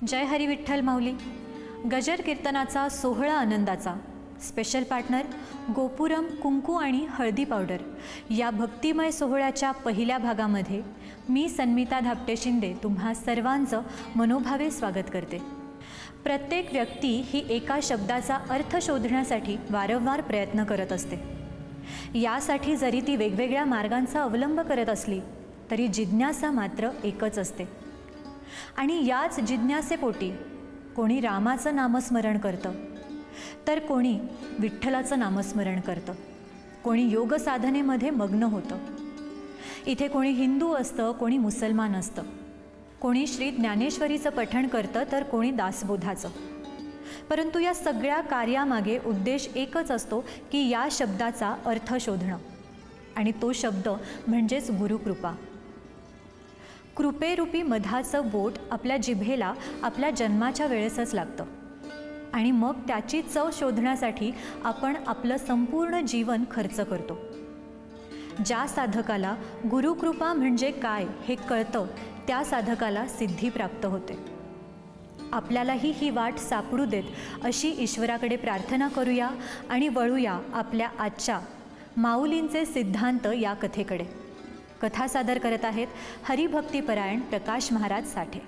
जय हरी विठ्ठल माऊली. गजर कीर्तनाचा सोहळा आनंदाचा स्पेशल पार्टनर गोपुरम कुंकू आणि हळदी पावडर या भक्तिमय सोहळ्याच्या पहिल्या भागामध्ये मी सन्मिता धापटे शिंदे तुम्हा सर्वांचं मनोभावे स्वागत करते. प्रत्येक व्यक्ती ही एका शब्दाचा अर्थ शोधण्यासाठी वारंवार प्रयत्न करत असते. यासाठी जरी ती वेगवेगळ्या मार्गांचा अवलंब करत असली तरी जिज्ञासा मात्र एकच असते. आणि याच जिज्ञासेपोटी कोणी रामाचं नामस्मरण करतं, तर कोणी विठ्ठलाचं नामस्मरण करतं, कोणी योग साधनेमध्ये मग्न होतं. इथे कोणी हिंदू असतं, कोणी मुसलमान असतं, कोणी श्री ज्ञानेश्वरीचं पठण करतं, तर कोणी दासबोधाचं. परंतु या सगळ्या कार्यामागे उद्देश एकच असतो की या शब्दाचा अर्थ शोधणं, आणि तो शब्द म्हणजेच गुरुकृपा. कृपेरूपी मधाचं बोट आपल्या जिभेला आपल्या जन्माच्या वेळेसच लागतं, आणि मग त्याची चव शोधण्यासाठी आपण आपलं संपूर्ण जीवन खर्च करतो. ज्या साधकाला गुरुकृपा म्हणजे काय हे कळतं त्या साधकाला सिद्धी प्राप्त होते. आपल्यालाही ही वाट सापडू देत अशी ईश्वराकडे प्रार्थना करूया आणि वळूया आपल्या आजच्या माऊलींचे सिद्धांत या कथेकडे. कथा सादर करत आहेत हरिभक्तीपरायण प्रकाश महाराज साठे.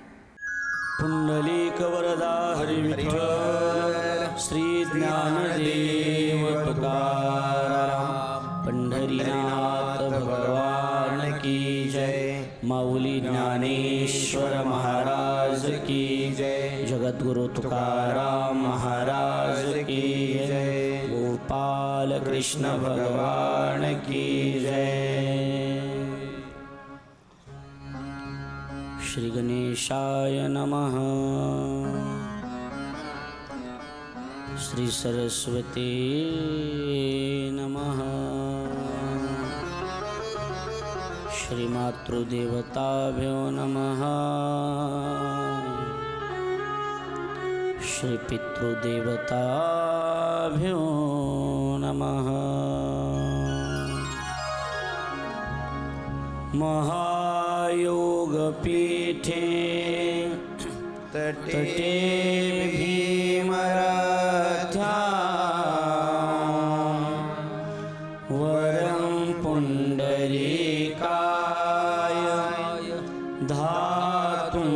पुंडलिक वरदा हरी विठ्ठल श्री ज्ञानदेव तुकाराम पंढरीनाथ भगवान की जय. माऊली ज्ञानेश्वर महाराज की जय. जगद्गुरु तुकाराम महाराज की जय. गोपाल कृष्ण भगवान की जय. श्री गणेशाय नमः. श्री सरस्वती नमः. श्री मातृदेवताभ्यो नमः. श्री पितृदेवताभ्यो नमः. महायोगपीठे तटे भीमरथ्या वरं पुंडरीकाय धातुं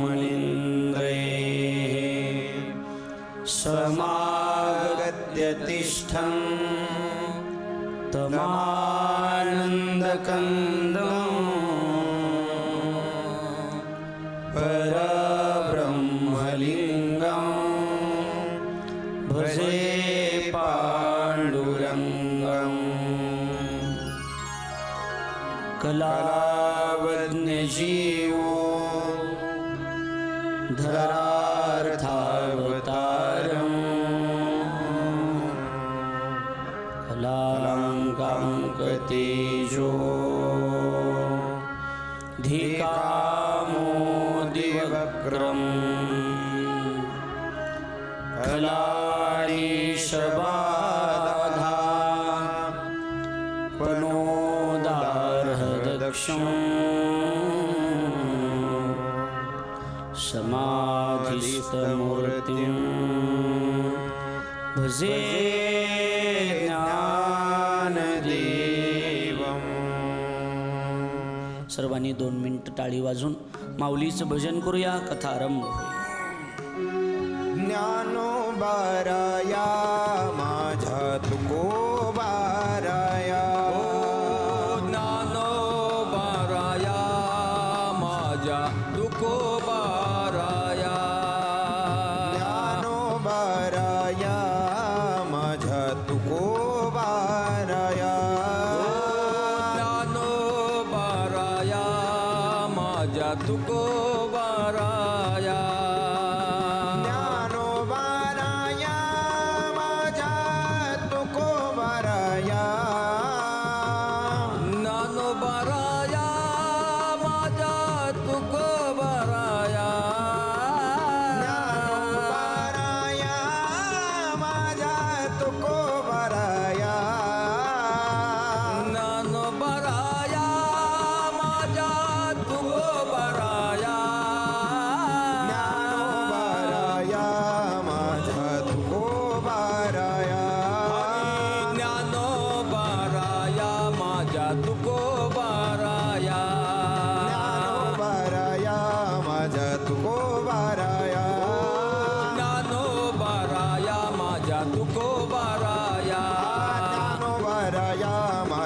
मणीन्द्रे समागत्य तिष्ठं तमानन्दकन्दं परब्रह्मलिङ्गं भजे पाण्डुरङ्गं. कलावज्ञजीवो धरार्थावतारम् कलाङ्काङ्कतेजो धिकामोदिवक्रम् कलानीशबाधा पनोदार्हदक्षं समाधिस्थमूर्तिं भजे ज्ञानदेवम्. सर्वांनी 2 मिनिटं टाळी वाजून माऊलीचं भजन करूया. कथा आरंभ होईल. ज्ञानोबाराया माझ्या तुकोबाराया. ज्ञानोबाराया माझ्या तुकोबाराया. ज्ञानोबाराया माझ्या तुकोबाराया. ज्ञानोबाराया माझ्या तुकोबाराया. ज्ञानोबाराया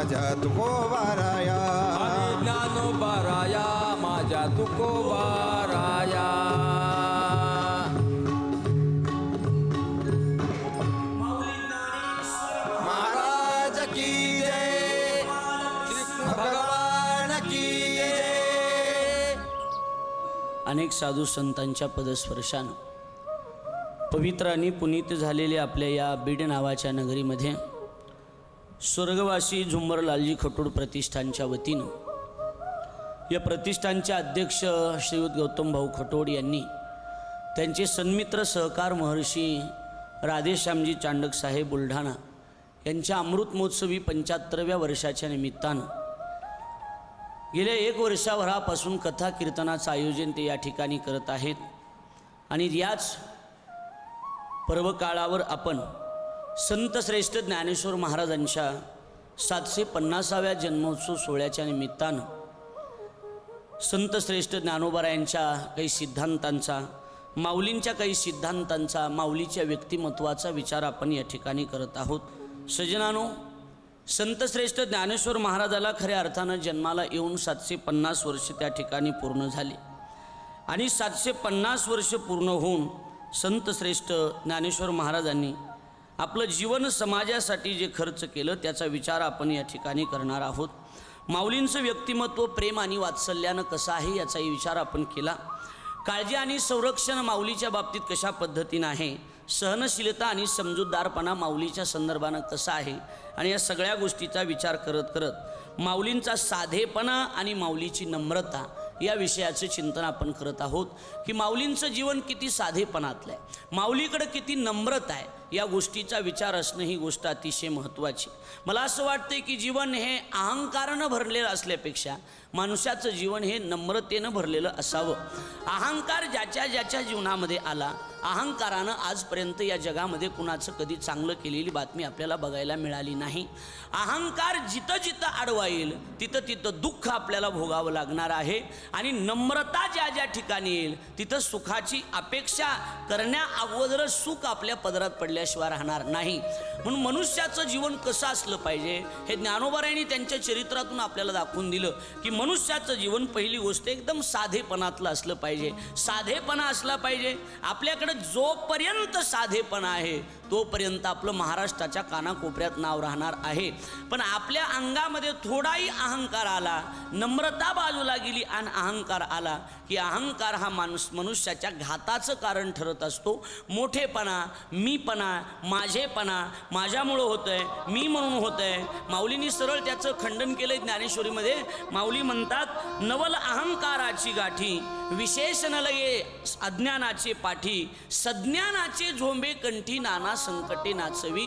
माझ्या तुकोबाराया आणि ज्ञानोबाराया माझ्या तुकोबाराया. महाराज की जय, भगवान की जय. अनेक साधू संतांच्या पदस्पर्शानं पवित्र आणि पुनीत झालेल्या आपल्या या बीड नावाच्या नगरीमध्ये स्वर्गवासी झुंबरलालजी खटोड प्रतिष्ठानच्या वतीनं या प्रतिष्ठानचे अध्यक्ष श्रीयुत गौतम भाऊ खटोड यांनी त्यांचे सन्मित्र सहकार महर्षी राधेश्यामजी चांडक साहेब बुलढाणा यांच्या अमृत महोत्सवी 75व्या वर्षाच्या निमित्तानं गेल्या 1 वर्षभरापासून कथा कीर्तनाचं आयोजन ते या ठिकाणी करत आहेत. आणि याच पर्वकाळावर आपण संत श्रेष्ठ ज्ञानेश्वर महाराजांच्या 750व्या जन्मोत्सव सोहळ्याच्या निमित्तानं संत श्रेष्ठ ज्ञानोबारायांच्या काही सिद्धांतांचा, माऊलींच्या काही सिद्धांतांचा, माऊलीच्या व्यक्तिमत्वाचा विचार आपण या ठिकाणी करत आहोत. सज्जनानो, संत श्रेष्ठ ज्ञानेश्वर महाराजाला खऱ्या अर्थानं जन्माला येऊन 750 वर्ष त्या ठिकाणी पूर्ण झाली. आणि 750 वर्ष पूर्ण होऊन संत श्रेष्ठ ज्ञानेश्वर महाराजांनी आपलं जीवन समाजासाठी जे खर्च केलं त्याचा विचार आपण या ठिकाणी करणार आहोत. माऊलींचं व्यक्तिमत्व प्रेम आणि वात्सल्यानं कसं आहे याचाही विचार आपण केला. काळजी आणि संरक्षण माऊलीच्या बाबतीत कशा पद्धतीनं आहे, सहनशीलता आणि समजूतदारपणा माऊलीच्या संदर्भानं कसा आहे, आणि या सगळ्या गोष्टीचा विचार करत करत माऊलींचा साधेपणा आणि माऊलीची नम्रता या विषयाचे चिंतन आपण करत आहोत. की माऊलींचं जीवन किती साधेपणातलं आहे, माऊलीकडे किती नम्रता आहे, या गोष्टीचा विचार असणं ही गोष्ट अतिशय महत्त्वाची. मला असं वाटतं की जीवन हे अहंकारानं भरलेलं असल्यापेक्षा मनुष्याचं जीवन हे नम्रतेनं भरलेलं असावं. अहंकार ज्याच्या ज्याच्या जीवनामध्ये आला, अहंकारानं आजपर्यंत या जगामध्ये कुणाचं कधी चांगलं केलेली बातमी आपल्याला बघायला मिळाली नाही. अहंकार जिथं जिथं आडवा येईल तिथं तिथं दुःख आपल्याला भोगावं लागणार आहे. आणि नम्रता ज्या ज्या ठिकाणी येईल तिथं सुखाची अपेक्षा करण्या अगोदर सुख आपल्या पदरात पडल्याशिवाय राहणार नाही. म्हणून मनुष्याचं जीवन कसं असलं पाहिजे हे ज्ञानोबारायांनी त्यांच्या चरित्रातून आपल्याला दाखवून दिलं. की मनुष्याचं जीवन पहिली गोष्ट एकदम साधेपणातलं असलं पाहिजे. साधेपणा असला पाहिजे. आपल्याकडे जोपर्यंत साधेपणा आहे तोपर्यंत आपलं महाराष्ट्राच्या कानाकोपऱ्यात नाव राहणार आहे. पण आपल्या अंगामध्ये थोडाही अहंकार आला, नम्रता बाजूला गेली आणि अहंकार आला की अहंकार हा मनुष्याच्या घाताचं कारण ठरत असतो. मोठेपणा, मीपणा, माझेपणा, माझ्यामुळं होतंय, मी म्हणून होतंय. माऊलींनी सरळ त्याचं खंडन केलंय ज्ञानेश्वरीमध्ये. माऊली म्हणतात, नवल अहंकाराची गाठी विशेष न लगे अज्ञानाचे पाठी, सज्ञानाचे झोंबे कंठी नाना संकटे नाचवी.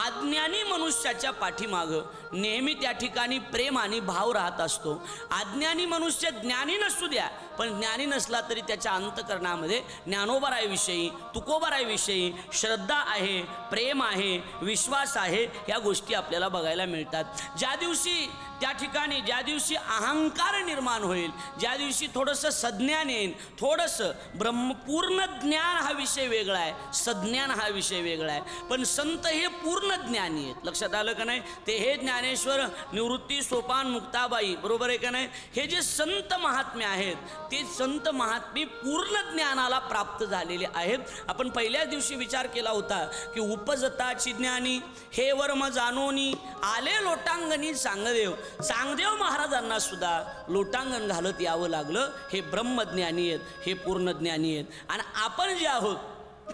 अज्ञानी मनुष्याच्या पाठीमागं नेहमी त्या ठिकाणी प्रेम आणि भाव राहत असतो. अज्ञानी मनुष्य ज्ञानी नसू द्या, पण ज्ञानी नसला तरी त्याच्या अंतकरणामध्ये ज्ञानोबारायविषयी, तुकोबारायविषयी श्रद्धा आहे, प्रेम आहे, विश्वास आहे. या गोष्टी आपल्याला बघायला मिळतात. ज्या दिवशी त्या ठिकाणी ज्या दिवशी अहंकार निर्माण होईल, ज्या दिवशी थोडंसं सज्ञान येईल, थोडंसं ब्रह्मपूर्ण ज्ञान हा विषय वेगळा आहे, सज्ञान हा विषय वेगळा आहे. पण संत हे पूर्ण ज्ञानी आहेत. लक्षात आलं का नाही? ते हे ज्ञानेश्वर, निवृत्ती, सोपान, मुक्ताबाई, बरोबर आहे का नाही? हे जे संत महात्मे आहेत ते संत महात्मे पूर्ण ज्ञानाला प्राप्त झालेले आहेत. आपण पहिल्याच दिवशी विचार केला होता की उपजताची ज्ञानी हे वर्म जाणोनी आले लोटांगणी चांगदेव. चांगदेव महाराजांना सुद्धा लोटांगण घालत यावं लागलं. हे ब्रह्मज्ञानी आहेत, हे पूर्ण ज्ञानी आहेत. आणि आपण जे आहोत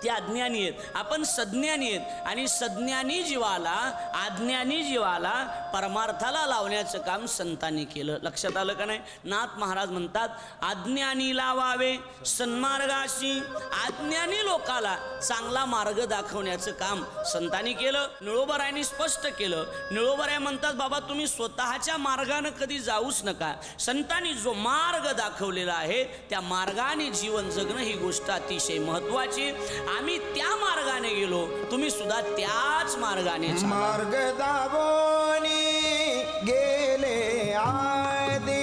ते अज्ञानी आहेत, आपण सज्ञानी आहेत. आणि सज्ञानी जीवाला, अज्ञानी जीवाला परमार्थाला लावण्याचं काम संतांनी केलं. लक्षात आलं का नाही? नाथ महाराज म्हणतात, अज्ञानी लावावे सन्मार्गाशी. अज्ञानी लोकाला चांगला मार्ग दाखवण्याचं काम संतांनी केलं. निळोबारायांनी स्पष्ट केलं. निळोबाराय म्हणतात, बाबा तुम्ही स्वतःच्या मार्गानं कधी जाऊच नका. संतांनी जो मार्ग दाखवलेला आहे त्या मार्गाने जीवन जगणं ही गोष्ट अतिशय महत्त्वाची. आम्ही त्या मार्गाने गेलो, तुम्ही सुद्धा त्याच मार्गाने मार्ग दाबोनी गेले आदी,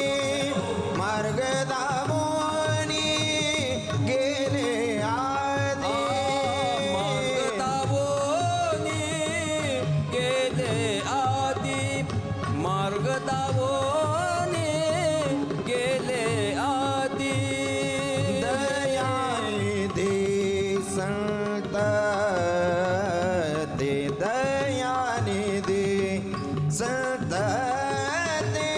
मार्ग दाबोनी गेले आदी, मार्ग दाबोनी गेले आदी, धरते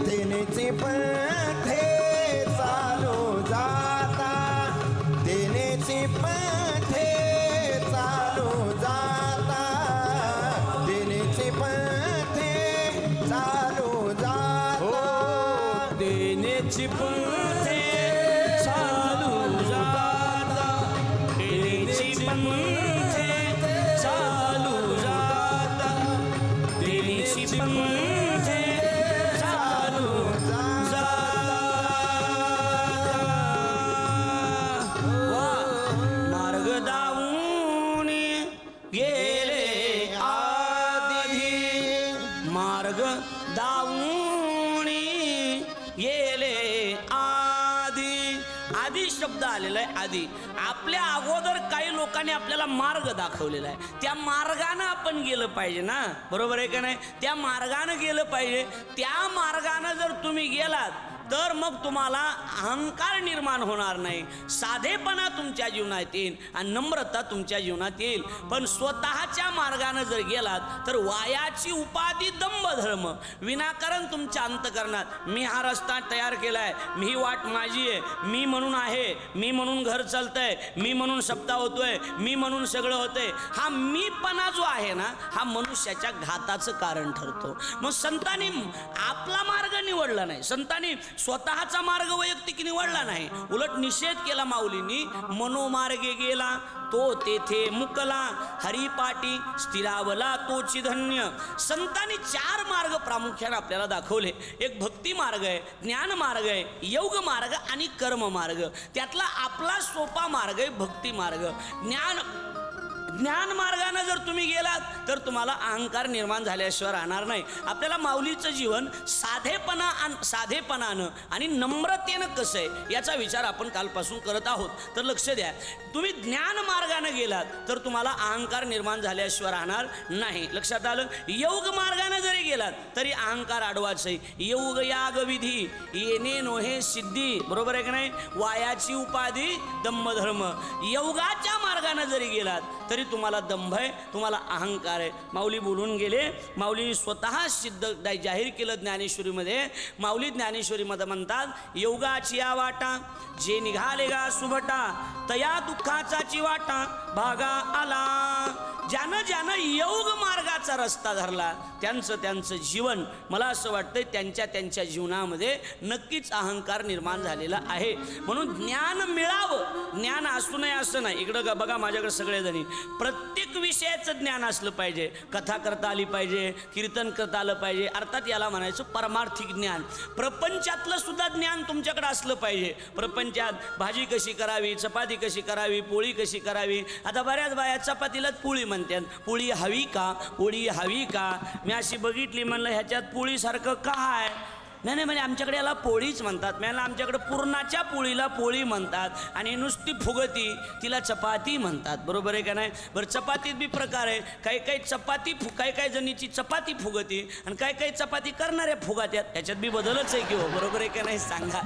तिनेची पंथे चालू जाता तिनेची पंथे चालू जाता तिनेची पंथे चालू जाता देण्याची पंथे चालू जाता देण्याची पंथे चालू जाता देण्याची पंथे चालू जाता वा मार्ग दावून गेले आधी मार्ग दावून गेले आधी आधी शब्द आलेला आहे आधी आपल्या अगोदर काही लोकांनी आपल्याला मार्ग दाखवलेला आहे त्या मार्गानं आपण गेलं पाहिजे ना बरोबर आहे का नाही त्या मार्गानं गेलं पाहिजे त्या मार्गानं जर तुम्ही गेलात तर मग तुम्हाला अहंकार निर्माण होणार नाही साधेपणा तुमच्या जीवनात येईल आणि नम्रता तुमच्या जीवनात येईल पण स्वतःच्या मार्गानं जर गेलात तर वायाची उपाधी दंभ धर्म विनाकारण तुमच्या अंतकरणात मी हा रस्ता तयार केलाय मी ही वाट माझी आहे मी म्हणून आहे मी म्हणून घर चालतंय मी म्हणून सप्ताह होतोय मी म्हणून सगळं होतंय हा मीपणा जो आहे ना हा मनुष्याच्या घाताचं कारण ठरतो मग संतांनी आपला मार्ग निवडला नाही संतांनी स्वतःचा मार्ग वैयक्तिक निवडला नाही उलट निषेध केला माऊलींनी मनोमार्गे गेला तो तेथे मुकला हरिपाटी स्थिरावला तोची धन्य संतांनी 4 मार्ग प्रामुख्याने आपल्याला दाखवले एक भक्ती मार्ग आहे ज्ञान मार्ग आहे योग मार्ग आणि कर्म मार्ग त्यातला आपला सोपा मार्ग आहे भक्ती मार्ग ज्ञान मार्गाने जर तुम्ही गेलात तर तुम्हाला अहंकार निर्माण झाल्याशिवाय राहणार नाही आपल्याला माऊलीचं जीवन साधेपणानं आणि नम्रतेनं कसं आहे याचा विचार आपण कालपासून करत आहोत तर लक्ष द्या तुम्ही ज्ञान मार्गाने गेलात तर तुम्हाला अहंकार निर्माण झाल्याशिवाय राहणार नाही लक्षात आलं योग मार्गाने जरी गेलात तरी अहंकार अडवाच आहे योग याग विधी येणे नोहे सिद्धी बरोबर आहे की नाही वायाची उपाधी दंभ धर्म योगाच्या मार्गाने जरी गेलात तरी तुम्हाला दंभ आहे तुम्हाला अहंकार आहे माऊली बोलून गेले माऊली स्वतः सिद्ध जाहीर केलं ज्ञानेश्वरीमध्ये माऊली ज्ञानेश्वरीमध्ये म्हणतात योगाची या वाटा जे निघाले गा सुभटा तया दुःखाचा चिवाटा भागा आला ज्यानं ज्यानं योग मार्गाचा रस्ता धरला त्यांचं जीवन मला असं वाटतंय त्यांच्या जीवनामध्ये नक्कीच अहंकार निर्माण झालेला आहे म्हणून ज्ञान मिळावं ज्ञान असू नये असं नाही इकडं बघा माझ्याकडे सगळेजणी प्रत्येक विषयाचं ज्ञान असलं पाहिजे कथा करता आली पाहिजे कीर्तन करता आलं पाहिजे अर्थात याला म्हणायचं परमार्थिक ज्ञान प्रपंचातलं सुद्धा ज्ञान तुमच्याकडे असलं पाहिजे प्रपंचात भाजी कशी करावी चपाती कशी करावी पोळी कशी करावी आता बऱ्याच बाया चपातीलाच पोळी म्हणतात पोळी हवी का पोळी हवी का मी अशी बघितली म्हणलं ह्याच्यात पोळीसारखं का आहे नाही म्हणजे आमच्याकडे याला पोळीच म्हणतात मला आमच्याकडे पुरणाच्या पोळीला पोळी म्हणतात आणि नुसती फुगती तिला चपाती म्हणतात बरोबर आहे का नाही बरं चपातीत बी प्रकार आहे काही चपाती काही जणीची चपाती फुगती आणि काही चपाती करणाऱ्या फुगात्यात त्याच्यात बी बदलच आहे की हो बरोबर आहे का नाही सांगा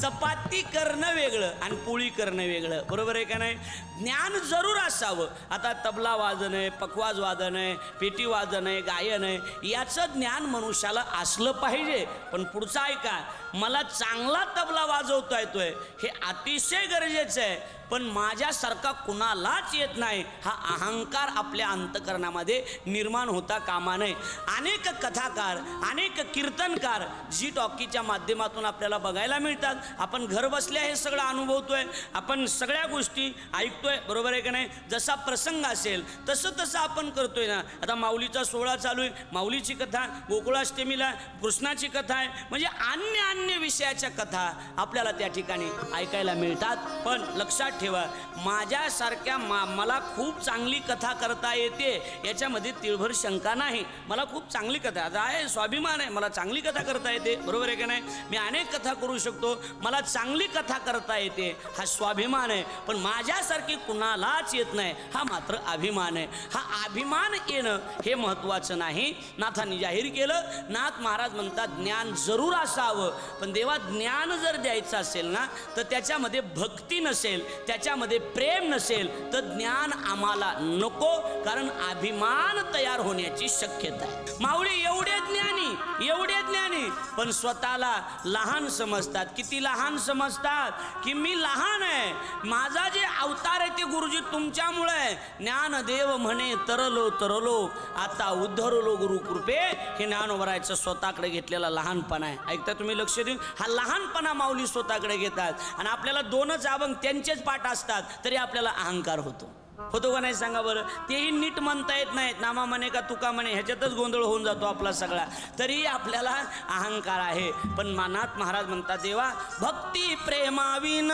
चपाती करणं वेगळं आणि पोळी करणं वेगळं बरोबर आहे का नाही ज्ञान जरूर असावं आता तबला वादन आहे पखवाज वादन आहे पेटी वादन आहे गायन आहे याचं ज्ञान मनुष्याला असलं पाहिजे पण पुढचा ऐका मला चांगला तबला वाजवता येतोय हे अतिशय गरजेचं आहे पण माझ्यासारखा कुणालाच येत नाही हा अहंकार आपल्या अंतकरणामध्ये निर्माण होता कामा नये अनेक कथाकार अनेक कीर्तनकार जी टॉकीच्या माध्यमातून आपल्याला बघायला मिळतात आपण घर बसल्या हे सगळं अनुभवतोय आपण सगळ्या गोष्टी ऐकतोय बरोबर आहे का नाही जसा प्रसंग असेल तसं आपण करतोय ना आता माऊलीचा सोहळा चालू आहे माऊलीची कथा गोकुळाष्टमीला कृष्णाची कथा आहे म्हणजे अन्य विषयाच्या कथा आपल्याला त्या ठिकाणी ऐकायला मिळतात पण लक्षात ठेवा माझ्यासारख्या मला खूप चांगली कथा करता येते याच्यामध्ये तिळभर शंका नाही मला खूप चांगली कथा आता आहे स्वाभिमान आहे मला चांगली कथा करता येते बरोबर आहे का नाही मी अनेक कथा करू शकतो मला चांगली कथा करता येते हा स्वाभिमान आहे पण माझ्यासारखी कुणालाच येत नाही हा मात्र अभिमान आहे हा अभिमान येणं हे महत्त्वाचं नाही नाथांनी जाहीर केलं नाथ महाराज म्हणतात ज्ञान जरूर असावं पण देवा ज्ञान जर द्यायचं असेल ना तर त्याच्यामध्ये भक्ती नसेल त्याच्यामध्ये प्रेम नसेल तर ज्ञान आम्हाला नको, कारण अभिमान तयार होण्याची शक्यता आहे. माऊली एवढे ज्ञानी पण स्वतःला लहान समजतात. किती लहान समजतात की मी लहान आहे, माझा जे अवतार आहे ते गुरुजी तुमच्यामुळे. ज्ञानदेव म्हणे तरलो आता उद्धरलो गुरु कृपे. हे ज्ञानोबरायचं स्वतःकडे घेतलेला लहानपणा आहे. ऐकता तुम्ही, लक्ष देऊन. हा लहानपणा माऊली स्वतःकडे घेतात आणि आपल्याला दोनच अभंग त्यांचेच पाठ असतात तरी आपल्याला अहंकार होतो का नाही सांगा बरं. तेही नीट म्हणता येत नाहीत, नामा म्हणे का तुका म्हणे, ह्याच्यातच गोंधळ होऊन जातो आपला सगळा. तरी आपल्याला अहंकार आहे. पण नाथ महाराज म्हणतात, देवा भक्ती प्रेमाविन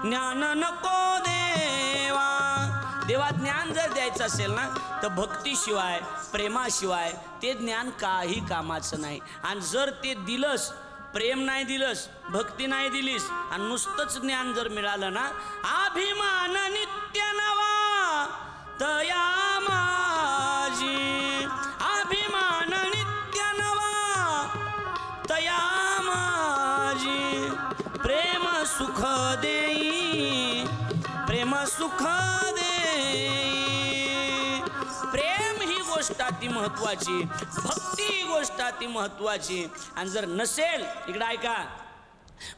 ज्ञान नको देवा. देवा ज्ञान जर द्यायचं असेल ना तर भक्तीशिवाय प्रेमाशिवाय ते ज्ञान काही कामाचं नाही. आणि जर ते दिलंस, प्रेम नाही दिलंस, भक्ती नाही दिलीस आणि नुसतंच ज्ञान जर मिळालं ना, अभिमान नित्य नवा तया माझी. अभिमान नित्य नवा तया माझी. प्रेम सुख देई, प्रेम सुख देई. प्रेम ही गोष्ट अति महत्वाची, भक्ती ही गोष्ट अति महत्वाची. आणि जर नसेल, इकडे ऐका,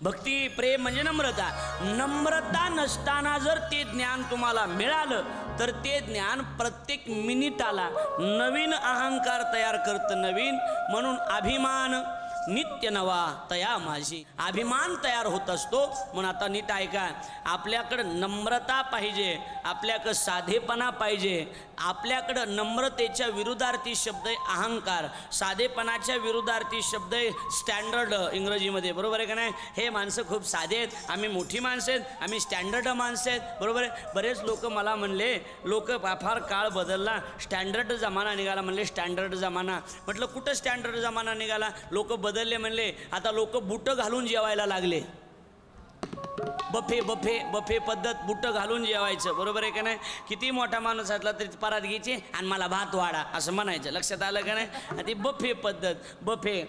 भक्ती प्रेम म्हणजे नम्रता. नम्रता नसताना जर ते ज्ञान तुम्हाला मिळालं तर ते ज्ञान प्रत्येक मिनिटाला नवीन अहंकार तयार करतं, नवीन. म्हणून अभिमान नित्य नवा तया माझी. अभिमान तयार होत असतो. म्हणून आता नीट ऐका, आपल्याकडं नम्रता पाहिजे, आपल्याकडं साधेपणा पाहिजे. आपल्याकडं नम्रतेच्या विरुद्धार्थी शब्द आहे अहंकार, साधेपणाच्या विरुद्धार्थी शब्द आहे स्टँडर्ड इंग्रजीमध्ये, बरोबर आहे का नाही. हे माणसं खूप साधे आहेत, आम्ही मोठी माणसं आहेत, आम्ही स्टँडर्ड माणसं आहेत, बरोबर आहे. बरेच लोक मला म्हणले, लोक फार काळ बदलला, स्टँडर्ड जमाना निघाला म्हणले, स्टँडर्ड जमाना. म्हटलं कुठं स्टँडर्ड जमाना निघाला, लोक बदलले म्हणले. आता लोक बुटं घालून जेवायला लागले. बफे पद्धत, बुटं घालून जेवायचं, बरोबर आहे का नाही. किती मोठा माणूस असला तरी परात घ्यायची आणि मला भात वाढा असं म्हणायचं, लक्षात आलं का नाही. ती बफे पद्धत, बफे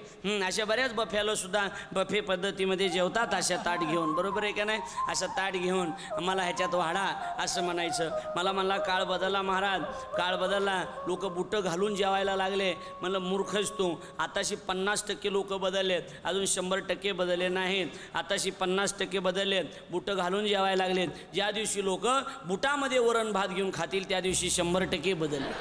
अशा बऱ्याच बफ्याला सुद्धा बफे पद्धतीमध्ये जेवतात, अशा ताट घेऊन, बरोबर आहे का नाही. असं ताट घेऊन मला ह्याच्यात वाढा असं म्हणायचं. मला म्हणला काळ बदलला महाराज, काळ बदलला, लोक बुटं घालून जेवायला लागले. म्हणलं मूर्खच तू. आताशी 50% लोक बदललेत, अजून 100% बदलले नाहीत. आताशी 50% बदललेत, बुटं घालून जेवायला लागलेत. ज्या दिवशी लोक बुटामध्ये वरण भात घेऊन खातील त्या दिवशी 100% बदलले.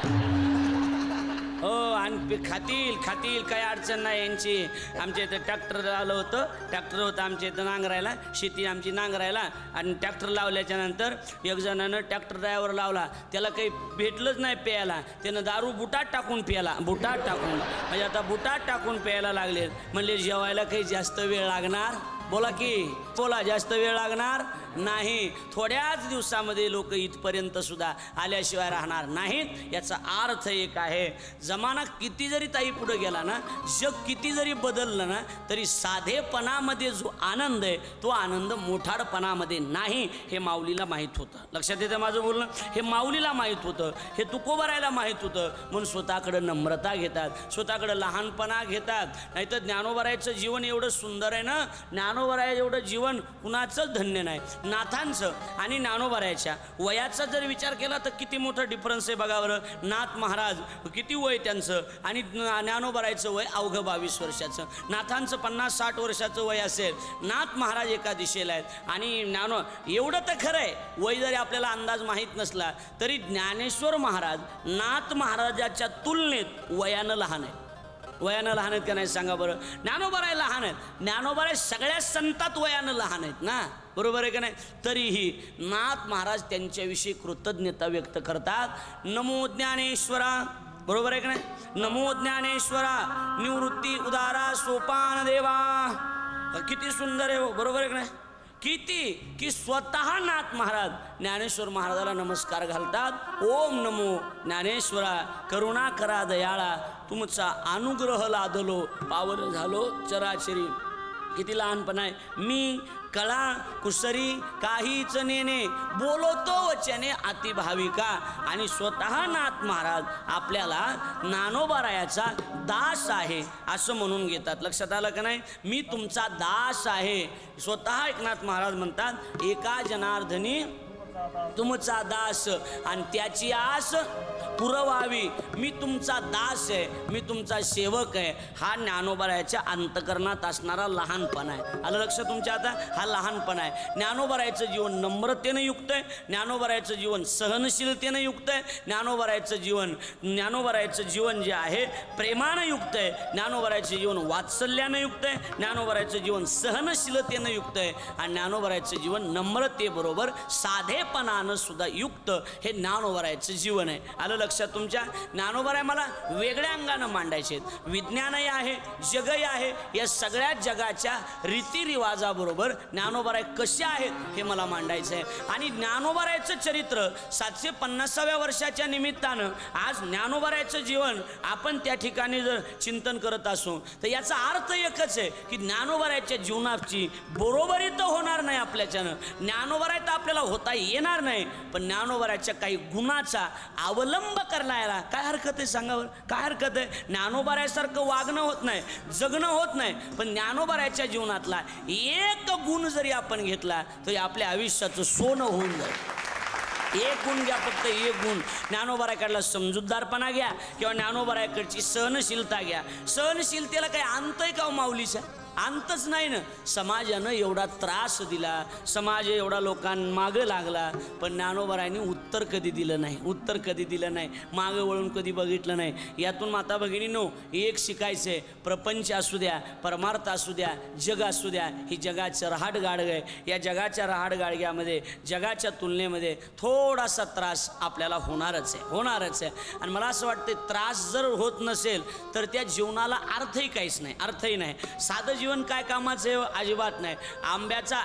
हो, आणि खातील काही अडचण नाही यांची. आमच्या इथं ट्रॅक्टर आलं होतं, ट्रॅक्टर होतं आमच्या इथं नांगरायला, शेती आमची नांगरायला. आणि ट्रॅक्टर लावल्याच्या नंतर एक जणानं ट्रॅक्टर ड्रायव्हर लावला, त्याला काही भेटलंच नाही प्यायला. त्यानं दारू बुटात टाकून प्यायला, बुटात टाकून, म्हणजे आता बुटात टाकून प्यायला लागले. म्हणले जेवायला काही जास्त वेळ लागणार, बोला की बोला, जास्त वेळ लागणार नाही. थोड्याच दिवसामध्ये लोक इथपर्यंत सुद्धा आल्याशिवाय राहणार नाहीत. याचा अर्थ एक आहे, जमाना किती जरी ताई पुढे गेला ना, जग किती जरी बदललं ना, तरी साधेपणामध्ये जो आनंद आहे तो आनंद मोठाडपणामध्ये नाही. हे माऊलीला माहीत होतं. लक्षात येतं माझं बोलणं. हे माऊलीला माहीत होतं, हे तुकोबारायला माहीत होतं. म्हणून स्वतःकडं नम्रता घेतात, स्वतःकडं लहानपणा घेतात. नाहीतर ज्ञानोबारायचं जीवन एवढं सुंदर आहे ना, ज्ञानोबाराय एवढं जीवन कुणाचंच धन्य नाही. नाथांचं आणि ज्ञानोबारायच्या वयाचा जर विचार केला तर किती मोठा डिफरन्स आहे बघा बरं. नाथ महाराज किती वय त्यांचं आणि ज्ञानोबारायचं वय अवघं 22 वर्षाचं. नाथांचं 50-60 वर्षाचं वय असेल. नाथ महाराज एका दिशेला आहेत आणि एवढं तर खरं आहे, वय जरी आपल्याला अंदाज माहीत नसला तरी ज्ञानेश्वर महाराज नाथ महाराजाच्या तुलनेत वयानं लहान आहे. वयानं लहान आहेत का नाही सांगा बरं. ज्ञानोबाराय लहान आहेत, ज्ञानोबाराय सगळ्या संतात वयानं लहान आहेत ना, बरोबर आहे का नाही. तरीही नाथ महाराज त्यांच्याविषयी कृतज्ञता व्यक्त करतात. नमो ज्ञानेश्वरा, बरोबर आहे का नाही. नमो ज्ञानेश्वरा निवृत्ती उदारा सोपान देवा. किती सुंदर आहे, बरोबर आहे का नाही. किती की स्वतः नाथ महाराज ज्ञानेश्वर महाराजाला नमस्कार घालतात. ओम नमो ज्ञानेश्वरा करुणा करा दयाळा, तुमचा अनुग्रह लादलो पावन झालो चराचरी. किती लहानपण आहे. मी कळा कुसरी काहीच नेणे, बोलतो वचने अति भाविका. आणि स्वतः नाथ महाराज आपल्याला ज्ञानोबारायाचा दास आहे असं म्हणून घेतात. लक्षात आलं का नाही? मी तुमचा दास आहे. स्वतः एकनाथ महाराज म्हणतात एका जनार्दनी तुमचा दास आणि त्याची आस पुरवावी. मी तुमचा दास आहे, मी तुमचा सेवक आहे. हा ज्ञानोबारायाच्या अंतकरणात असणारा लहानपण आहे. आलं लक्ष तुमच्या आता? हा लहानपण आहे. ज्ञानोबारायाचं जीवन नम्रतेनं युक्त आहे. ज्ञानोबारायाचं जीवन सहनशीलतेनं युक्त आहे. ज्ञानोबारायाचं जीवन जे आहे प्रेमानं युक्त आहे. ज्ञानोबारायाचं जीवन वात्सल्यानं युक्त आहे. ज्ञानोबारायाचं जीवन सहनशीलतेनं युक्त आहे. आणि ज्ञानोबारायाचं जीवन नम्रतेबरोबर साधेपणानं सुद्धा युक्त हे ज्ञानोबारायाचं जीवन आहे. आलं लक्षात तुमच्या? ज्ञानोबाराय मला वेगळ्या अंगानं मांडायचे आहेत. विज्ञानही आहे, जगही आहे. या सगळ्या जगाच्या रीतिरिवाजाबरोबर ज्ञानोबाराय कसे आहेत हे मला मांडायचं आहे. आणि ज्ञानोबारायचं चरित्र 750व्या वर्षाच्या निमित्तानं आज ज्ञानोबारायचं जीवन आपण त्या ठिकाणी जर चिंतन करत असू तर याचा अर्थ एकच आहे की ज्ञानोबारायच्या जीवनाची बरोबरी तर होणार नाही आपल्याच्यानं. ज्ञानोबाराय तर आपल्याला होता येणार नाही, पण ज्ञानोबारायच्या काही गुणाचा अवलंब करण्याला काय हरकत आहे? सांगावर काय हरकत आहे? ज्ञानोबारायासारखं वागणं होत नाही, जगणं होत नाही, पण ज्ञानोबारायाच्या जीवनातला एक गुण जरी आपण घेतला तरी आपल्या आयुष्याचं सोनं होऊन जाईल. एक गुण घ्या, फक्त एक गुण. ज्ञानोबारायाकडला समजूतदारपणा घ्या किंवा ज्ञानोबारायाकडची सहनशीलता घ्या. सहनशीलतेला काही अंत आहे का हो माऊलीचा? अंतच नाही ना. समाजानं एवढा त्रास दिला, समाज एवढा लोकांमागं लागला, पण ज्ञानोबारायांनी उत्तर कधी दिलं नाही. उत्तर कधी दिलं नाही, मागं वळून कधी बघितलं नाही. यातून माता भगिनींनो एक शिकायचं आहे. प्रपंच असू द्या, परमार्थ असू द्या, जग असू द्या, ही जगाचं रहाटगाडग आहे. या जगाच्या रहाटगाडग्यामध्ये, जगाच्या तुलनेमध्ये थोडासा त्रास आपल्याला होणारच आहे. आणि मला असं वाटतं त्रास जर होत नसेल तर त्या जीवनाला अर्थही काहीच नाही, अर्थही नाही. साधं जीवन काय कामाचं आहे? अजिबात नाही.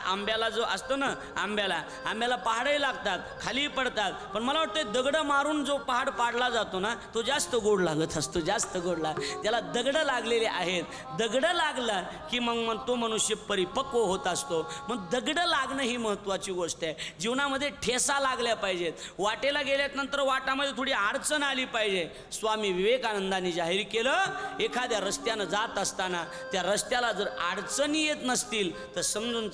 आंब्याला जो असतो ना, आंब्याला पहाडही लागतात, खाली पडतात, पण मला वाटतं दगड मारून जो पहाड पाडला जातो ना तो जास्त गोड लागत असतो, जास्त गोड त्याला दगड लागलेले आहेत. दगड लागला की मग तो मनुष्य परिपक्व होत असतो. मग दगड लागणं ही महत्त्वाची गोष्ट आहे. जीवनामध्ये ठेसा लागल्या पाहिजेत. वाटेला गेल्यानंतर वाटामध्ये थोडी अडचण आली पाहिजे. स्वामी विवेकानंदांनी जाहीर केलं, एखाद्या रस्त्यानं जात असताना त्या रस्त्याला जर अडचणी येत नसतील तर समजून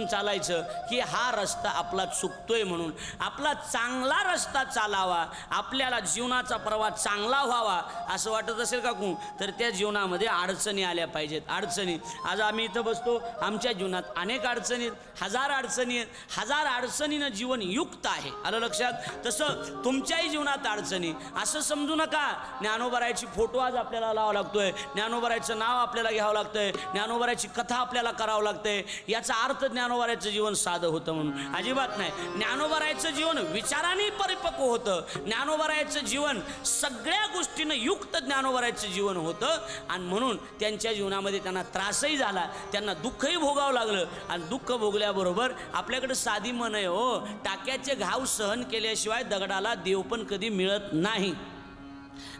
चालायचं की हा रस्ता आपला चुकतोय म्हणून. आपला चांगला रस्ता चालावा, आपल्याला जीवनाचा प्रवास चांगला व्हावा असं वाटत असेल का तर त्या जीवनामध्ये अडचणी आल्या पाहिजेत. अडचणी आज आम्ही इथं बसतो, आमच्या जीवनात अनेक अडचणी आहेत, हजार अडचणी आहेत. हजार अडचणीनं जीवन युक्त आहे. आलं लक्षात? तसं तुमच्याही जीवनात अडचणी. असं समजू नका ज्ञानोबारायाची फोटो आज आपल्याला लावावा लागतोय, ज्ञानोबारायाचं नाव आपल्याला घ्यावं लागतंय, ज्ञानोबारायाची कथा आपल्याला करावं लागतंय, याचा अर्थ ज्ञानोबारायाचं जीवन साधं होतं म्हणून अजिबात नाही. ज्ञानोबारायाचं जीवन विचाराने परिपक्व होतं. ज्ञानोबारायाचं जीवन सगळ्या गोष्टीनं युक्त ज्ञानोबारायाचं जीवन होतं. आणि म्हणून त्यांच्या जीवनामध्ये त्यांना त्रासही झाला, त्यांना दुःखही भोगावं लागलं. आणि दुःख भोगल्याबरोबर आपल्याकडे साधी म्हण आहे हो, टाक्याचे घाव सहन केल्याशिवाय दगडाला देव पण कधी मिळत नाही.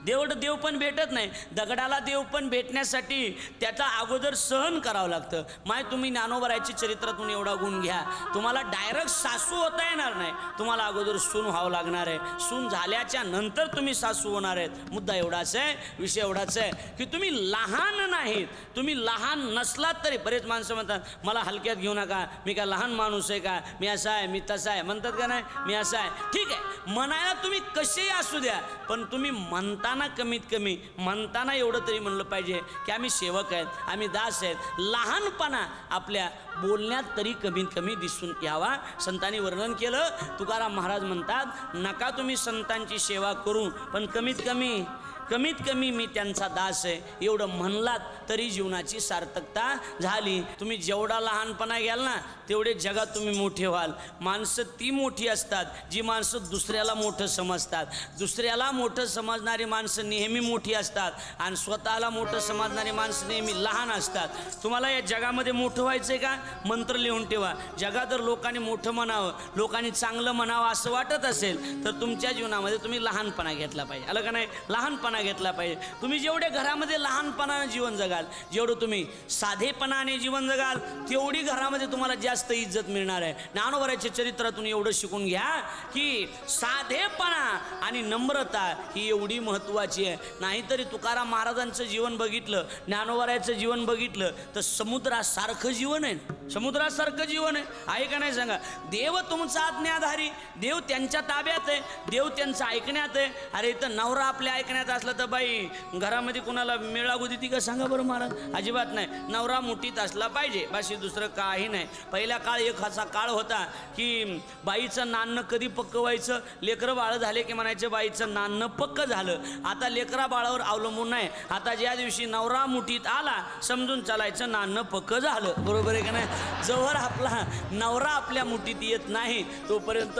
देव पण भेटत नाही. दगडाला देव पण भेटण्यासाठी त्याचा अगोदर सहन करावं लागतं. तुम्ही ज्ञानोबारायाच्या चरित्रातून एवढा गुण घ्या, तुम्हाला डायरेक्ट सासू होता येणार नाही. तुम्हाला अगोदर सून व्हावं लागणार आहे. सून झाल्याच्या नंतर तुम्ही सासू होणार आहेत. मुद्दा एवढाच आहे, विषय एवढाच आहे की तुम्ही लहान नाहीत. तुम्ही लहान नसलात तरी, बरेच माणसं म्हणतात मला हलक्यात घेऊ नका, मी काय लहान माणूस आहे का, मी असा आहे, मी तसा आहे, म्हणतात का नाही, मी असा आहे. ठीक आहे, म्हणायला तुम्ही कसेही असू द्या, पण तुम्ही म्हणताना कमीत कमी म्हणताना एवढं तरी म्हणलं पाहिजे की आम्ही सेवक आहेत, आम्ही दास आहेत. लहानपणा आपल्या बोलण्यात तरी कमीत कमी दिसून यावा. संतांनी वर्णन केलं, तुकाराम महाराज म्हणतात नका तुम्ही संतांची सेवा करू, पण कमीत कमी मी त्यांचा दास आहे एवढं म्हणलात तरी जीवनाची सार्थकता झाली. तुम्ही जेवढा लहानपणा घ्याल ना तेवढे जगात तुम्ही मोठे व्हाल. माणसं ती मोठी असतात जी माणसं दुसऱ्याला मोठं समजतात. दुसऱ्याला मोठं समजणारी माणसं नेहमी मोठी असतात आणि स्वतःला मोठं समजणारी माणसं नेहमी लहान असतात. तुम्हाला या जगामध्ये मोठं व्हायचं आहे का? मंत्र लिहून ठेवा. जगात जर लोकांनी मोठं म्हणावं, लोकांनी चांगलं म्हणावं असं वाटत असेल तर तुमच्या जीवनामध्ये तुम्ही लहानपणा घेतला पाहिजे. आलं का नाही? लहानपणा घेतला पाहिजे. तुम्ही जेवढे घरामध्ये लहानपणाने जीवन जगाल, जेवढं तुम्ही साधेपणाने जीवन जगाल, तेवढी घरामध्ये तुम्हाला जास्त इज्जत मिळणार आहे. ज्ञानोबाराच्या चरित्रातून एवढं शिकून घ्या की साधेपणा आणि नम्रता ही एवढी महत्त्वाची आहे. नाहीतरी तुकाराम महाराजांचं जीवन बघितलं, ज्ञानोबाराचं जीवन बघितलं तर समुद्रासारखं जीवन आहे. समुद्रासारखं जीवन आहे का नाही सांगा. देव तुमचा आज्ञाधारी, देव त्यांच्या ताब्यात आहे, देव त्यांचं ऐकण्यात आहे. अरे इथं नवरा आपल्या ऐकण्यात असला तर बाई घरामध्ये कोणाला मिळागू देती का सांगा बरं महाराज. अजिबात नाही. नवरा मुठीत असला पाहिजे, बाशी दुसरं काही नाही. पहिला काळ एक असा काळ होता की बाईचं नाणं कधी पक्क व्हायचं, लेकरं बाळ झाले की म्हणायचं बाईचं नाणं पक्क झालं. आता लेकरा बाळावर अवलंबून नाही. आता ज्या दिवशी नवरा मुठीत आला समजून चालायचं नाणं पक्क झालं. बरोबर आहे का नाही. जोवर आपला नवरा आपल्या मुठीत येत नाही तोपर्यंत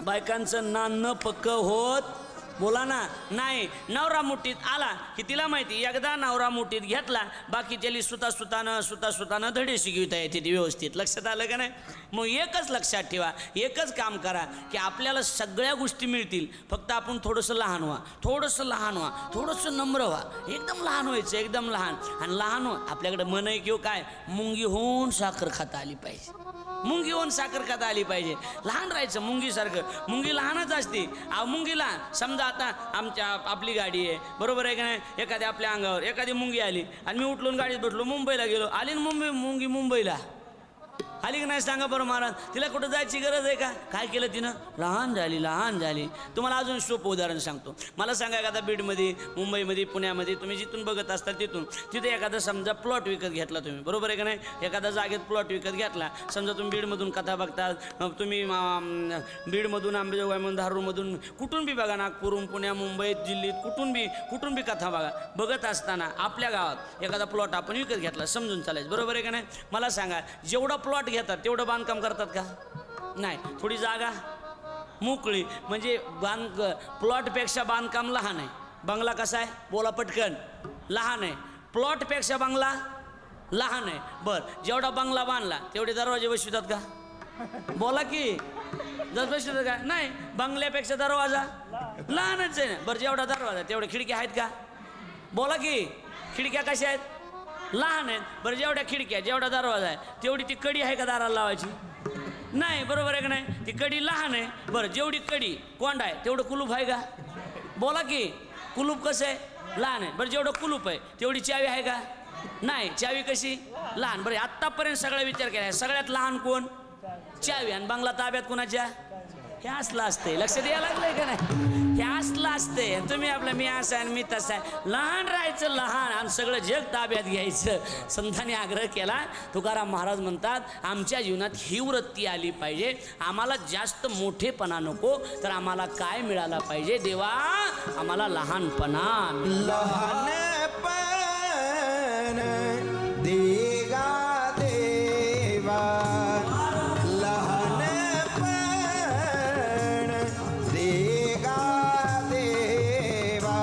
बायकांचं नाणं पक्क होत, बोला ना, नाही. नवरा मुठीत आला की तिला माहिती, एकदा नवरा मुठीत घेतला बाकी त्याला सुतानं धडे शिकविता येते ती व्यवस्थित. लक्षात आलं का नाही. मग एकच लक्षात ठेवा, एकच काम करा की आपल्याला सगळ्या गोष्टी मिळतील, फक्त आपण थोडंसं लहान व्हा, थोडंसं नम्र व्हा. एकदम लहान व्हायचं, एकदम लहान. आणि लहान आपल्याकडे मन आहे किंवा काय, मुंगी होऊन साखर खाता आली पाहिजे. मुंगी होऊन साखर खाता आली पाहिजे. लहान राहायचं मुंगीसारखं. मुंगी लहानच असते. मुंगीला समजा आता आपली गाडी आहे, बरोबर आहे का नाही. एखाद्या आपल्या अंगावर एखादी मुंगी आली आणि मी उठलून गाडीत बसलो, मुंबईला गेलो. आली ना मुंगी मुंबईला आली की नाही सांगा बरं महाराज. तिला कुठं जायची गरज आहे का. काय केलं तिनं, लहान झाली. तुम्हाला अजून सोपं उदाहरण सांगतो. मला सांगा, एखादा बीडमध्ये, मुंबईमध्ये, पुण्यामध्ये तुम्ही जिथून बघत असताल तिथे एखादा समजा प्लॉट विकत घेतला तुम्ही, बरोबर आहे का नाही. एखादा जागेत प्लॉट विकत घेतला. समजा तुम्ही बीडमधून कथा बघता, तुम्ही बीडमधून, अंबेजोगाईमधून, धारूरमधून, कुठून बी बघा, नागपूरहून, पुण्या, मुंबईत, दिल्लीत, कुठून बी कथा बघा. बघत असताना आपल्या गावात एखादा प्लॉट आपण विकत घेतला, समजून चालायचं, बरोबर आहे का नाही. मला सांगा, जेवढा प्लॉट घेतात तेवढं बांधकाम करतात का नाही. थोडी जागा मोकळी, म्हणजे प्लॉटपेक्षा बांधकाम लहान आहे. बंगला कसा आहे, बोला पटकन, लहान आहे. प्लॉटपेक्षा बंगला लहान आहे. बरं, जेवढा बंगला बांधला तेवढे दरवाजे बसवितात का, बोला की बसवितात का नाही. बंगल्यापेक्षा दरवाजा लहानच आहे ना. बरं, जेवढा दरवाजा तेवढ्या खिडक्या आहेत का, बोला की खिडक्या कशा आहेत, लहान आहेत. बरं, जेवढ्या खिडक्या, जेवढा दरवाजा आहे तेवढी ती कडी आहे का दाराला लावायची, नाही. बरोबर आहे का नाही. ती कडी लहान आहे. बरं, जेवढी कडी कोंड आहे तेवढं कुलूप आहे का, बोला की कुलूप कसं आहे, लहान आहे. बरं, जेवढं कुलूप आहे तेवढी चावी आहे का, नाही. चावी कशी, लहान. बरं, आत्तापर्यंत सगळा विचार केला, सगळ्यात लहान कोण, चावी. आणि बंगला ताब्यात कोणाच्या, हे असलं असते. लक्ष द्यायला लागलंय का नाही. हे असलं असते. तुम्ही आपलं मी असं आहे मी तसं आहे, लहान राहायचं, लहान, आणि सगळं जग ताब्यात घ्यायचं. संतांनी आग्रह केला. तुकाराम महाराज म्हणतात, आमच्या जीवनात ही वृत्ती आली पाहिजे. आम्हाला जास्त मोठेपणा नको, तर आम्हाला काय मिळाला पाहिजे, देवा आम्हाला लहानपणा. लहानपण देगा देवा, देगा देवा.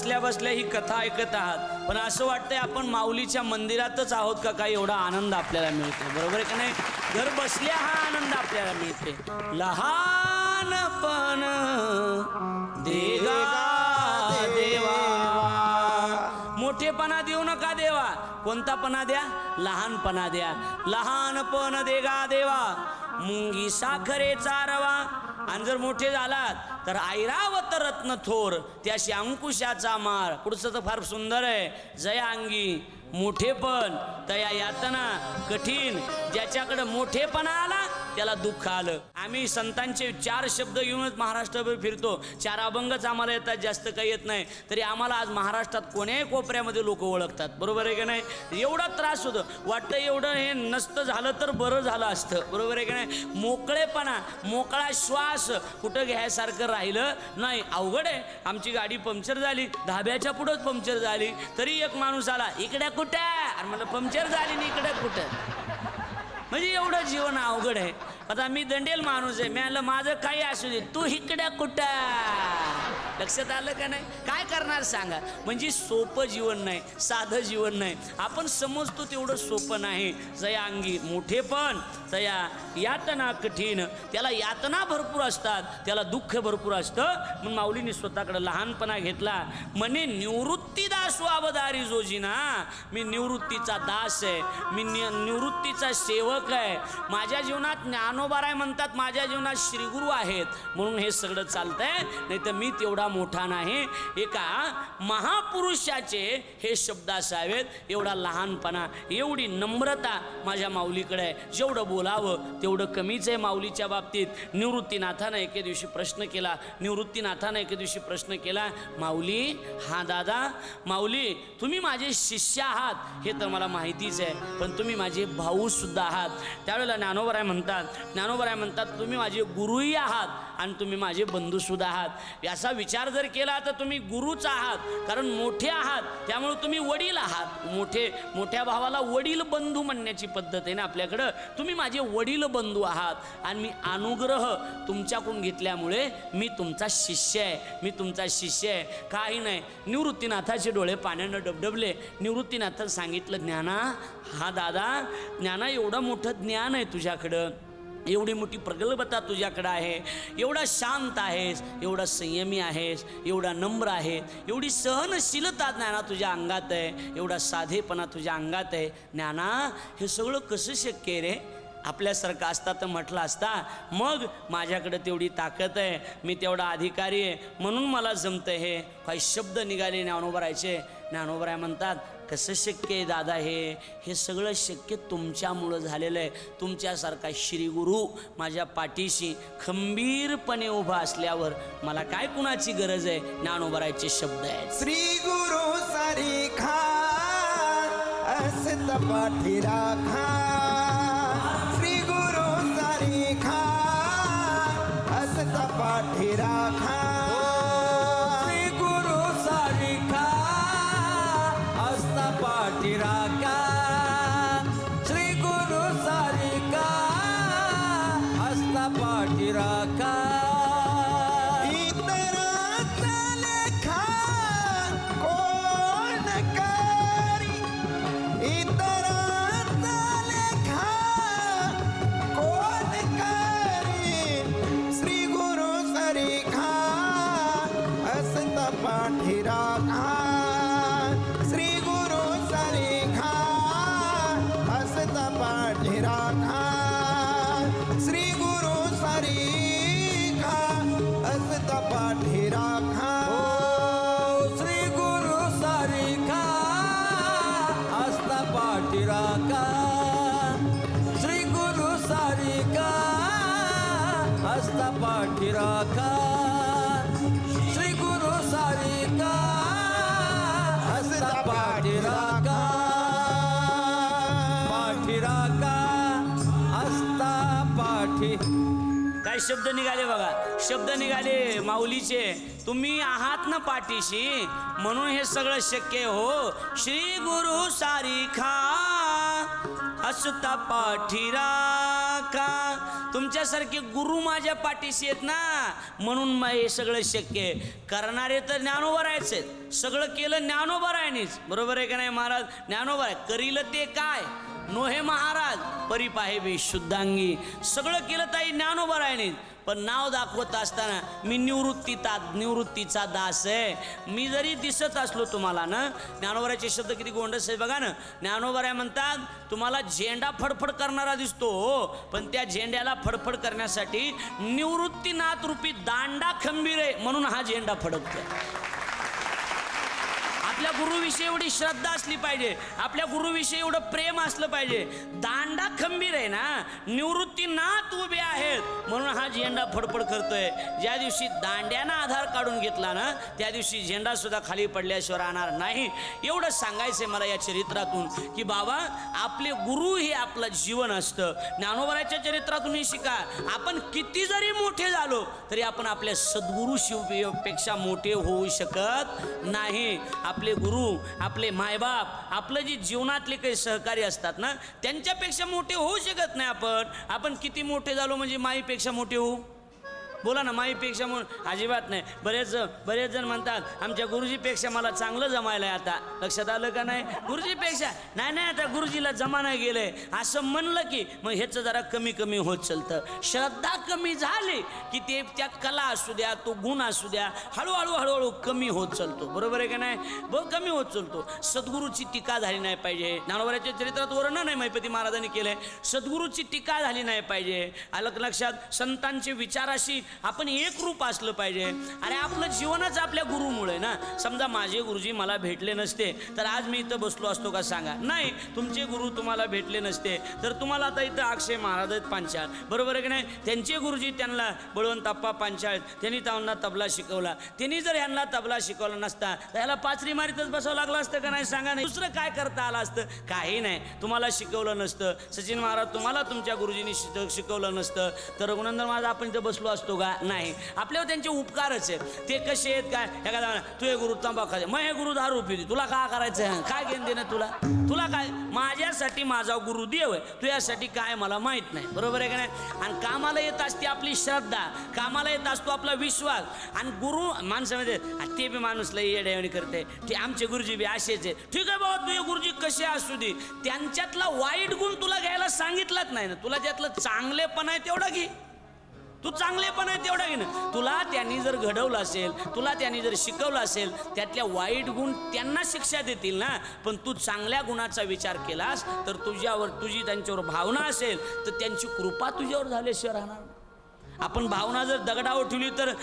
बसल्या बसल्या ही कथा ऐकत आहात, पण असं वाटतंय आपण माऊलीच्या मंदिरातच आहोत का काय, एवढा आनंद आपल्याला मिळतो. बरोबर आहे का नाही? घर बसल्या हा आनंद आपल्याला मिळते. लहानपण देगा देवा, मोठेपणा देऊ नका देवा. कोणता पणा द्या? लहानपणा द्या. लहानपण देगा देवा, मुंगी साखरेचा रवा. आणि जर मोठे झालात तर ऐरावत रत्न थोर, त्याशी अंकुशाचा मार. पुढचं तर फार सुंदर आहे. जया अंगी मोठेपण तया यातना कठीण. ज्याच्याकडे मोठेपणा आला त्याला दुःख आलं. आम्ही संतांचे 4 शब्द घेऊनच महाराष्ट्रभर फिरतो. 4 अभंगच आम्हाला येतात, जास्त काही येत नाही. तरी आम्हाला आज महाराष्ट्रात कोण्याही कोपऱ्यामध्ये लोक ओळखतात. बरोबर आहे की नाही? एवढा त्रास होतो, वाटतं एवढं हे नसतं झालं तर बरं झालं असतं. बरोबर आहे की नाही? मोकळेपणा, मोकळा श्वास कुठं घ्यायसारखं राहिलं नाही. अवघड आहे. आमची गाडी पंक्चर झाली, धाब्याच्या पुढंच पंक्चर झाली, तरी एक माणूस आला, इकडे कुठं? आणि मला पंक्चर झाली आणि इकडे कुठं? म्हणजे एवढं जीवन अवघड आहे. आता मी दंडेल माणूस आहे, मी म्हणलं माझं काही असू दे, तू इकडे कुठं? लक्षात आलं का नाही? काय करणार सांगा? म्हणजे सोपं जीवन नाही, साधं जीवन नाही. आपण समजतो तेवढं सोपं नाही. जया अंगी मोठेपण तया यातना कठीण. त्याला यातना भरपूर असतात, त्याला दुःख भरपूर असतं. म्हणून माऊलीने स्वतःकडे लहानपणा घेतला. म्हणे निवृत्ती दास अवधारी जोजीना, मी निवृत्तीचा दास आहे, मी निवृत्तीचा सेवक आहे. माझ्या जीवनात ज्ञानोबाराय म्हणतात माझ्या जीवनात श्रीगुरु आहेत, म्हणून हे सगळं चालतंय. नाही तर मी तेवढा मोठा नाही. एका महापुरुषाचे हे शब्द असावेत. एवढा लहानपणा, एवढी नम्रता माझ्या माऊलीकडे आहे. जेवढं बोलावं तेवढं कमीच आहे माऊलीच्या बाबतीत. निवृत्तीनाथानं एके दिवशी प्रश्न केला, माऊली, हा दादा, माऊली तुम्ही माझे शिष्य आहात हे तर मला माहितीच आहे, पण तुम्ही माझे भाऊ सुद्धा आहात. त्यावेळेला ज्ञानोबराय म्हणतात तुम्ही माझे गुरुही आहात आणि तुम्ही माझे बंधू सुद्धा आहात. याचा विचार जर केला तर तुम्ही गुरुच आहात, कारण मोठे आहात, त्यामुळे तुम्ही वडील आहात. मोठ्या भावाला वडील बंधू म्हणण्याची पद्धत आहे ना आपल्याकडं. तुम्ही माझे वडील बंधू आहात आणि मी अनुग्रह तुमच्याकडून घेतल्यामुळे मी तुमचा शिष्य आहे. काही नाही. निवृत्तीनाथाचे डोळे पाण्यानं डबडबले. निवृत्तीनाथानं सांगितलं, ज्ञाना, हा दादा, ज्ञाना, एवढं मोठं ज्ञान आहे तुझ्याकडं, एवढी मोठी प्रगल्भता तुझ्याकडं आहे, एवढा शांत आहेस, एवढा संयमी आहेस, एवढा नम्र आहे, एवढी सहनशीलता ज्ञाना तुझ्या अंगात आहे, एवढा साधेपणा तुझ्या अंगात आहे. ज्ञाना, हे सगळं कसं शक्य आहे रे? आपल्यासारखं असता तर म्हटलं असता, मग माझ्याकडे तेवढी ताकद आहे, मी तेवढा अधिकारी आहे, म्हणून मला जमतं. हे काही शब्द निघाले ज्ञानोबरायचे. ज्ञानोबराय म्हणतात, कसं शक्य आहे दादा? हे सगळं शक्य तुमच्यामुळं झालेलं आहे. तुमच्यासारखा श्रीगुरु माझ्या पाठीशी खंबीरपणे उभा असल्यावर मला काय कुणाची गरज आहे? ज्ञानोबरायचे शब्द आहेत. श्री गुरु सारी खा असत पाठी राखा, श्री गुरु सारी खा असत पाठी राखा, श्री गुरु सारिखा असता पाठी राखा, श्री गुरु सारिखा असता पाठी राखा. इतरांचा लेखा कोण करी, इतरांचा लेखा कोण करी, श्री गुरु सरिखा असत पाठी राखा, श्री गुरु सरिखा असत पाठी राखा, श्री गुरु सरिखा असत पाठी राखा. श्री गुरु सारिखा असता पाठी राखा, श्री गुरु सारिखा असता पाठी राखा, श्री गुरु सारिखा असता पाठी राखा, पाठी राखा असता पाठी. काय शब्द निघाले बघा, शब्द निघाले माऊलीचे. तुम्ही आहात ना पाठीशी, म्हणून हे सगळं शक्य हो. श्री गुरु सारिखा असता पाठी राखा. का? तुमच्यासारखे गुरु माझ्या पाठीशी आहेत ना, म्हणून हे सगळं शक्य आहे. करणारे तर ज्ञानोबरायच आहेत. सगळं केलं ज्ञानोबरायनीच, बरोबर आहे का नाही महाराज? ज्ञानोबराय करील ते काय नोहे महाराज, परी पाहे बी शुद्धांगी. सगळं केलं ताई ज्ञानोबरायनीच. पण नाव दाखवत असताना मी निवृत्तीचा दास आहे. मी जरी दिसत असलो तुम्हाला ना, ज्ञानोबराचे शब्द किती गोंडस आहे बघा ना. ज्ञानोबराय म्हणतात तुम्हाला झेंडा फडफड करणारा दिसतो, पण त्या झेंड्याला फडफड करण्यासाठी निवृत्तीनाथ रूपी दांडा खंबीर आहे, म्हणून हा झेंडा फडकतो. आपल्या गुरुविषयी एवढी श्रद्धा असली पाहिजे, आपल्या गुरुविषयी एवढं प्रेम असलं पाहिजे. दांडा खंबीर आहे ना, निवृत्तीनाथ उभे आहेत, म्हणून हा झेंडा फडफड करतोय. ज्या दिवशी दांड्यानं आधार काढून घेतला ना, त्या दिवशी झेंडा सुद्धा खाली पडल्याशिवाय राहणार नाही. एवढं सांगायचंय मला या चरित्रातून की बाबा आपले गुरु हे आपलं जीवन असतं. ज्ञानोबराच्या चरित्रातून हे शिका. आपण किती जरी मोठे झालो तरी आपण आपल्या सद्गुरु शिवपेक्षा मोठे होऊ शकत नाही. आपले गुरु, आपले मायबाप, आपलं जे जीवनातले काही सहकारी असतात ना, त्यांच्यापेक्षा मोठे होऊ शकत नाही आपण किती मोठे झालो म्हणजे माईपेक्षा मोठे होऊ? बोला ना, माईपेक्षा अजिबात नाही. बरेच जण म्हणतात आमच्या गुरुजीपेक्षा मला चांगलं जमायला आहे. आता लक्षात आलं का नाही? गुरुजीपेक्षा नाही, आता गुरुजीला जमा नाही गेलंय असं म्हणलं की मग ह्याचं जरा कमी होत चालतं. श्रद्धा कमी झाली की ते त्या कला असू द्या, तो गुण असू द्या, हळूहळू कमी होत चालतो. बरोबर आहे का नाही? कमी होत चालतो. सद्गुरूची टीका झाली नाही पाहिजे. ज्ञानोबराच्या चरित्रात वर्णन नाही महिपती महाराजांनी केलंय. सद्गुरूची टीका झाली नाही पाहिजे. आलं लक्षात? संतांचे विचाराशी आपण एक रूप असलं पाहिजे. अरे आपलं जीवनच आपल्या गुरुमुळे ना. समजा माझे गुरुजी मला भेटले नसते तर आज मी इथं बसलो असतो का? सांगा. नाही. तुमचे गुरु तुम्हाला भेटले नसते तर तुम्हाला आता इथं अक्षय महाराज आहेत पांचाळ, बरोबर आहे की नाही? त्यांचे गुरुजी त्यांना बळवंतप्पा पांचाळ, त्यांनी त्यांना तबला शिकवला. त्यांनी जर ह्यांना तबला शिकवला नसता तर ह्याला पाचरी मारीतच बसावं लागलं असतं का नाही? सांगा. नाही दुसरं काय करता आलं असतं? काही नाही. तुम्हाला शिकवलं नसतं, सचिन महाराज तुम्हाला तुमच्या गुरुजींनी शिकवलं नसतं तर रघुनंदन महाराज आपण इथं बसलो असतो का? नाही. आपल्यावर त्यांचे उपकारच आहेत. ते कसे आहेत काय? एखादा तुझे गुरु तंबाखू खाते, मग हे गुरु दारू पिते, तुला काय करायचं? काय घेणं देणं तुला काय? माझ्यासाठी माझा गुरु देव आहे, तुझ्यासाठी काय मला माहित नाही. बरोबर आहे का नाही? आणि कामाला येत असते आपली श्रद्धा, कामाला येत असतो आपला विश्वास. आणि गुरु माणसामध्ये ते बी माणूस लई येड्यावानी करते, ते आमचे गुरुजी बी असेच आहे. ठीक आहे बाबा, तुझे गुरुजी कसे असू दे, त्यांच्यातला वाईट गुण तुला घ्यायला सांगितलंच नाही ना. तुला त्यातलं चांगलेपण आहे तेवढा घे. तू चांगलेपण आहे तेवढा घे ना. तुला त्यांनी जर घडवलं असेल, तुला त्यांनी जर शिकवलं असेल, त्यातल्या वाईट गुण त्यांना शिक्षा देतील ना. पण तू चांगल्या गुणाचा विचार केलास तर तुझी त्यांच्यावर भावना असेल तर त्यांची कृपा तुझ्यावर झाल्याशिवाय राहणार. आपण भावना जर दगडावर ठेवली तर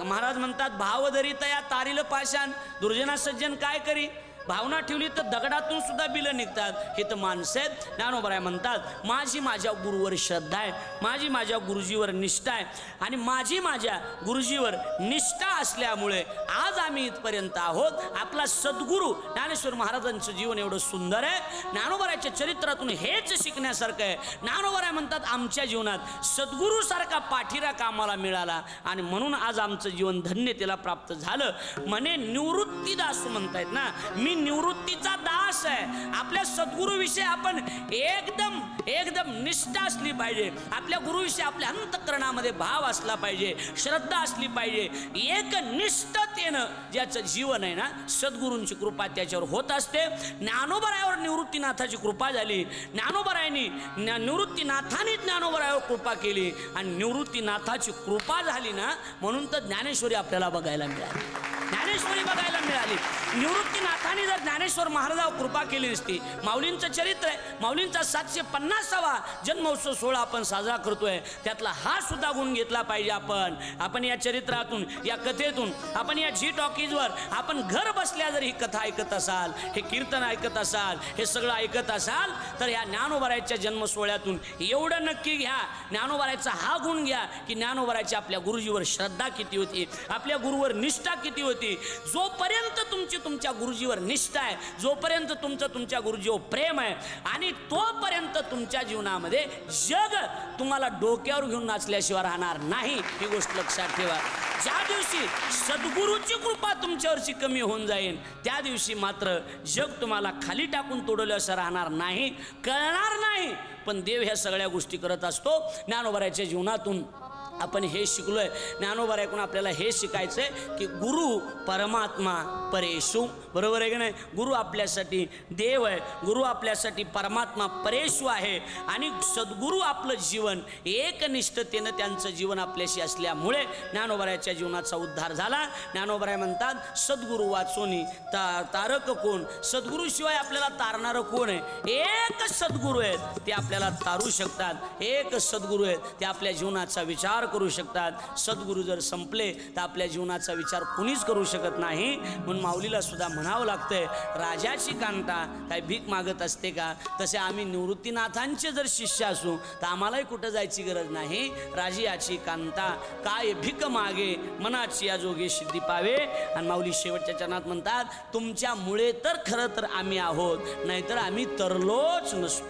महाराज म्हणतात भाव धरी तया तारील पाषाण, दुर्जना सज्जन काय करी. भावना ठेवली तर दगडातून सुद्धा बिलं निघतात. हे तर माणसं आहेत. ज्ञानोबराय म्हणतात माझी माझ्या गुरुवर श्रद्धा आहे, माझी माझ्या गुरुजीवर निष्ठा आहे. आणि माझी माझ्या गुरुजीवर निष्ठा असल्यामुळे आज आम्ही इथपर्यंत आहोत. आपला सद्गुरू ज्ञानेश्वर महाराजांचं जीवन एवढं सुंदर आहे. ज्ञानोबराच्या चरित्रातून हेच शिकण्यासारखं आहे. ज्ञानोबराय म्हणतात आमच्या जीवनात सद्गुरूसारखा पाठीराखा आम्हाला मिळाला आणि म्हणून आज आमचं जीवन धन्यतेला प्राप्त झालं. म्हणे निवृत्ती दास म्हणतायत ना, मी निवृत्तीचा दास आहे. आपल्या सद्गुरूविषयी आपण एकदम निष्ठा असली पाहिजे. आपल्या गुरुविषयी आपल्या अंतःकरणामध्ये भाव असला पाहिजे, श्रद्धा असली पाहिजे. एकनिष्ठतेनं ज्याचं जीवन आहे ना, सद्गुरूंची कृपा त्याच्यावर होत असते. ज्ञानोबरायावर निवृत्तीनाथाची कृपा झाली. निवृत्तीनाथाने ज्ञानोबरायावर कृपा केली आणि निवृत्तीनाथाची कृपा झाली ना, म्हणून तर ज्ञानेश्वरी आपल्याला बघायला मिळाली. ज्ञानेश्वरी बघायला मिळाली. निवृत्तीनाथाने जर ज्ञानेश्वर महाराजावर कृपा केली नसती. माऊलींचं चरित्र आहे. माऊलींचा 750वा जन्मोत्सव सोहळा आपण साजरा करतोय. त्यातला हा सुद्धा गुण घेतला पाहिजे. आपण या चरित्रातून, या कथेतून, आपण या जी टॉकीजवर आपण घर बसल्या जर ही कथा ऐकत असाल, हे कीर्तन ऐकत असाल, हे सगळं ऐकत असाल तर या ज्ञानोबरायाच्या जन्म सोहळ्यातून एवढं नक्की घ्या, ज्ञानोबरायाचा हा गुण घ्या की ज्ञानोबरायाची आपल्या गुरुजीवर श्रद्धा किती होती, आपल्या गुरुवर निष्ठा किती होती. जोपर्यंत तुमच्या गुरुजीवर निष्ठा आहे, जोपर्यंत तुमच्या गुरुजीवर प्रेम आहे आणि तोपर्यंत तुमच्या जीवनामध्ये जग तुम्हाला डोक्यावर घेऊन नाचल्याशिवाय राहणार नाही. ही गोष्ट लक्षात ठेवा. ज्या दिवशी सद्गुरूची कृपा तुमच्यावरची कमी होऊन जाईल त्या दिवशी मात्र जग तुम्हाला खाली टाकून तोडलं असं राहणार नाही, कळणार नाही. पण देव ह्या सगळ्या गोष्टी करत असतो. ज्ञानोबाराच्या जीवनातून आपण हे शिकलोय. ज्ञानोबाराकडून आपल्याला हे शिकायचंय की गुरु परमात्मा परेशु, बरोबर आहे की नाही? गुरु आपल्यासाठी देव आहे, गुरु आपल्यासाठी परमात्मा परेशु आहे. आणि सद्गुरू आपलं जीवन एकनिष्ठतेनं त्यांचं जीवन आपल्याशी असल्यामुळे ज्ञानोबाराच्या जीवनाचा उद्धार झाला. ज्ञानोबाराय म्हणतात सद्गुरू वाचोनी तारक कोण, सद्गुरूशिवाय आपल्याला तारणारं कोण आहे? एक सद्गुरू आहेत ते आपल्याला तारू शकतात, एक सद्गुरू आहेत ते आपल्या जीवनाचा विचार करू शकतात. सद्गुरू जर संपले तर आपल्या जीवनाचा विचार कुणीच करू शकत नाही. म्हणून माऊलीला सुद्धा म्हणावं लागतंय, राजाची कांता काय भीक मागत असते का? तसे आम्ही निवृत्तीनाथांचे जर शिष्य असू तर आम्हालाही कुठं जायची गरज नाही. राजियाची कांता काय भीक मागे, मनाची या जोगे सिद्धी पावे. आणि माऊली शेवटच्या चरणात म्हणतात, तुमच्यामुळे तर खरं तर आम्ही आहोत, नाहीतर आम्ही तरलोच नसतो.